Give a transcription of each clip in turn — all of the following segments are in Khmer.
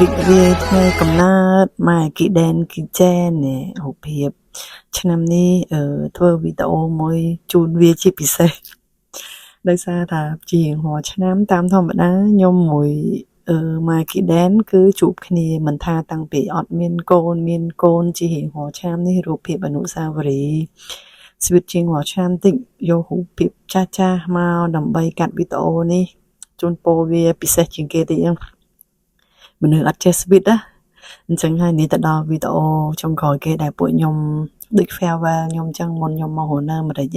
រីករាយថ្ងៃកំណើតម៉ែគីដែនគីចែននេះរូបភាពឆ្នាំនេះធ្វើវីដេអូមួយជូនវាជាពិសេសដោយសារថាជារាល់ឆ្នាំតាមធម្មតាខ្ញុំមួយម៉ែគីដែនគឺជួបគ្នាមិនថាតាំងពីអត់មានកូនជារៀងរាល់ឆ្នាំនេះរូបភាពអនុស្សាវរីយ៍ស្វីតជាងរាល់ឆ្នាំតិចយករូបភាពចាស់មកដើម្បីកាត់វីដេអូនេះជូនពរវាពិសេសជាងគេតិចមនុស្សអត់ចេះស្វីតណាអញ្ចឹងហើយនេះទៅដល់វីដេអូចុងក្រោយគេដែលពួកខ្ញុំដូច farewell ខ្ញុំអញ្ចឹងមុនខ្ញុំមករស់នៅម្ដេច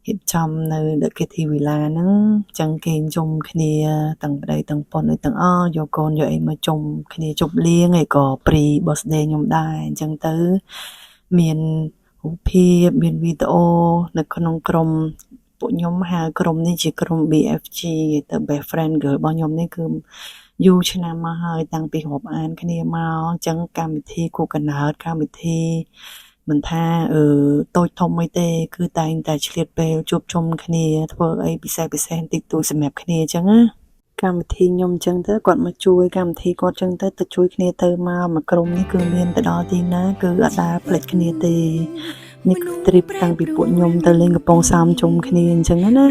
រៀបចំនៅ The Kitty Villa ហ្នឹងអញ្ចឹងគេជុំគ្នាទាំងប្តីទាំងប៉ុនទាំងអស់យកកូនយកអីមកជុំគ្នាជប់លៀងហើយក៏ pre birthday ខ្ញុំដែរអញ្ចឹងទៅមានរូបភាពមានវីដេអូនៅក្នុងក្រុមពួកខ្ញុំហៅក្រុមនេះជាក្រុម BFG ទៅ best friend girl របស់ខ្ញុំនេះគឺយូរឆ្នាំមកហើយតាំងពីរាប់អានគ្នាមកអញ្ចឹងកម្មវិធីគូកណើតកម្មវិធីមិនថាតូចធំអីទេគឺតែងតែឆ្លៀតពេលជួបជុំគ្នាធ្វើអីពិសេសបន្តិចតួចសម្រាប់គ្នាអញ្ចឹងណាកម្មវិធីខ្ញុំអញ្ចឹងទៅគាត់មកជួយកម្មវិធីគាត់អញ្ចឹងទៅជួយគ្នាទៅមកក្រុមនេះគឺមានទៅដល់ទីណាគឺអត់ដែលភ្លេចគ្នាទេនេះគឺ trip តាំងពីពួកខ្ញុំទៅលេងកំពង់សោមជុំគ្នាអញ្ចឹងណា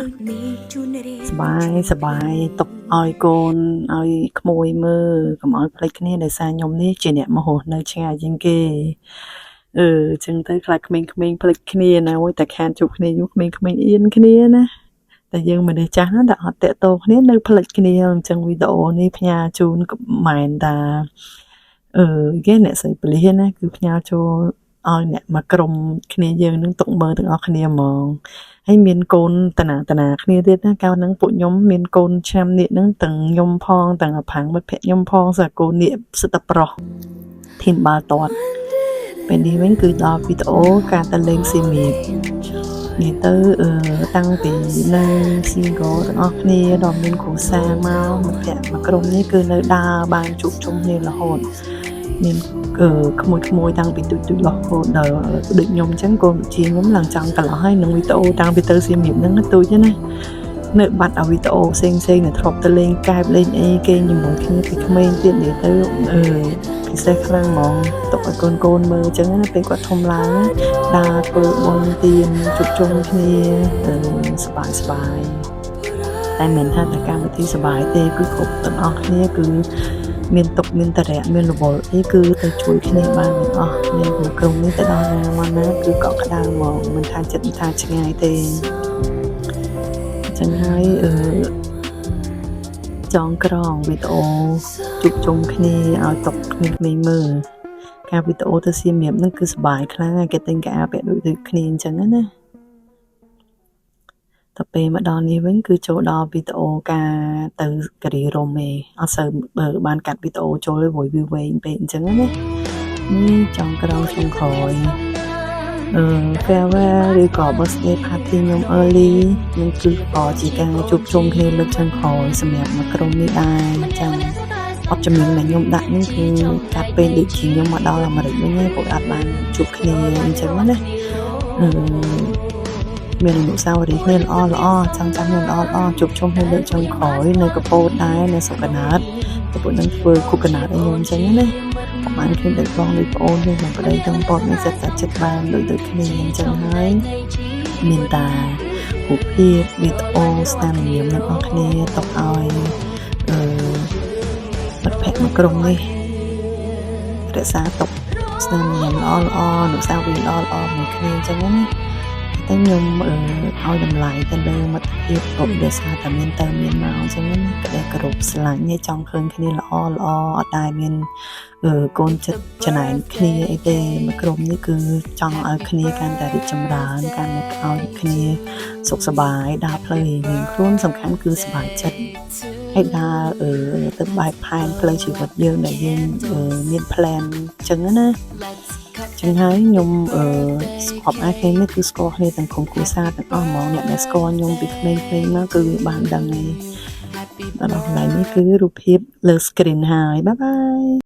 សបាយទុកឲ្យកូនឲ្យក្មួយមើលកុំឲ្យភ្លេចគ្នាដោយសារខ្ញុំនេះជាអ្នកមករស់នៅឆ្ងាយជាងគេអញ្ចឹងទៅខ្លាចក្មេងៗភ្លេចគ្នាណាមួយតែខានជួបគ្នាយូរក្មេងៗអៀនគ្នាណាតែយើងមនុស្សចាស់ណាតែអត់តេតោគ្នានៅភ្លេចគ្នាអញ្ចឹងវីដេអូនេះផ្ញើជូនក៏មិនមែនតាគេអ្នកស្រីពលាណាគឺផ្ញើចូលឲ្យអ្នកមកក្រុមគ្នាយើងនឹងទុកមើលទាំងអស់គ្នាហ្មងហើយមានកូនតាណាគ្នាទៀតណាកាលហ្នឹងពួកខ្ញុំមានកូនឆ្នាំនេះហ្នឹងទាំងខ្ញុំផងទាំងអាផាំងមិត្តភក្តិខ្ញុំផងសាកូននេះសិតតែប្រុសធីមបាល់ទាត់ពេលនេះវិញគឺដល់វីដេអូការទៅលេងសៀមរាបនេះទៅតាំងពីនៅ single ទាំងអស់គ្នាដល់មានគ្រួសារមកមិត្តភក្តិមកក្រុមនេះគឺនៅដើរបានជួបជុំគ្នារហូតមានក្មួយតាំងពីទូចរហូតដល់ដូចខ្ញុំអញ្ចឹងកូនជាខ្ញុំឡើងចង់កន្លោះហើយនឹងវីដេអូតាំងពីទៅសៀមរាបហ្នឹងទូចណានៅបាត់ឲ្យវីដេអូផ្សេងនៅធ្លាប់ទៅលេងកែបលេងអីគេជាមួយគ្នាពីក្មេងទៀតនេះទៅពិសេសខ្លាំងហ្មងទុកឲ្យកូនមើលអញ្ចឹងណាពេលគាត់ធំឡើងដើរធ្វើបុណ្យទានជួបជុំគ្នាសប្បាយតែមិនថាតែកម្មវិធីសប្បាយទេគឺគ្រប់ទាំងអស់គ្នាគឺមានទុកមានតរៈមានរវល់អីគឺទៅជួយគ្នាបានទាំងអស់មានក្រុមនេះទៅដល់ណាមកណាគឺកក់ក្ដៅហ្មងមិនថាចិត្តមិនថាឆ្ងាយទេអញ្ចឹងហើយចងក្រងវីដេអូជួបជុំគ្នាឲ្យទុកគ្នាមើលការវីដេអូទៅសៀមរាបហ្នឹងគឺសប្បាយខ្លាំងហើយគេទិញកាពាក់ដូចគ្នាអញ្ចឹងណាតែពេលមកដល់នេះវិញគឺចូលដល់វីដេអូការទៅការីរ៉ូមេអត់សូវបានកាត់វីដេអូចូលវយវែងពេកអញ្ចឹងណានេះចង់ក្រងខ្ញុំក្រោយfarewell ឬក៏ birthday party ខ្ញុំ early នឹងគឺក៏ជាការជួបជុំគ្នាលើកចុងក្រោយសម្រាប់មកក្រុមនេះដែរអញ្ចឹងអត់ចំណេញដែលខ្ញុំដាក់នេះគឺកាត់ពេលដូចជាខ្ញុំមកដល់អាមេរិកវិញពួកអត់បានជួបគ្នាអញ្ចឹងណាមានអនុស្សាវរីយ៍គ្នាល្អចាំមានល្អជួបជុំគ្នាលើកចុងក្រោយនៅកពតដែរនៅសុកណាតតែពួកនឹងធ្វើគូកណាតឲ្យខ្ញុំអញ្ចឹងណាប្រហែលគ្នាដូចបងដូចប្អូននេះនឹងប្តីទាំងប៉ុននេះសិតតែចិត្តបានដូចគ្នាអញ្ចឹងហើយមានតារូបភាពវីដេអូស្នាមញញឹមទាំងអស់គ្នាទុកឲ្យមិត្តភក្តិមកក្រុមនេះរក្សាទុកស្នាមញញឹមល្អអនុស្សាវរីយ៍ល្អមួយគ្នាអញ្ចឹងណាតែខ្ញុំឲ្យតម្លៃទៅលើមិត្តភាពគ្រប់ដោយសារតែមានទៅមានមកអញ្ចឹងណាក្តីគោរពស្រឡាញ់ចង់ឃើញគ្នាល្អអត់ដែលមានកូនចិត្តច្នៃគ្នាអីទេមកក្រុមនេះគឺចង់ឲ្យគ្នាកាន់តែរីកចម្រើនកាន់តែឲ្យគ្នាសុខសប្បាយដើរផ្លូវរៀងខ្លួនសំខាន់គឺសប្បាយចិត្តហើយដើរទៅបែបផែនផ្លូវជីវិតយើងដែលយើងមាន plan អញ្ចឹងណាចឹងហើយខ្ញុំស្គាល់អាគេនេះគឺស្គាល់គ្នាទាំងក្រុមគ្រួសារទាំងអស់ហ្មងអ្នកដែលស្គាល់ខ្ញុំពីក្មេងៗមកគឺបានដឹងហើយដល់កន្លែងនេះគឺរូបភាពលើ screen ហើយបាយ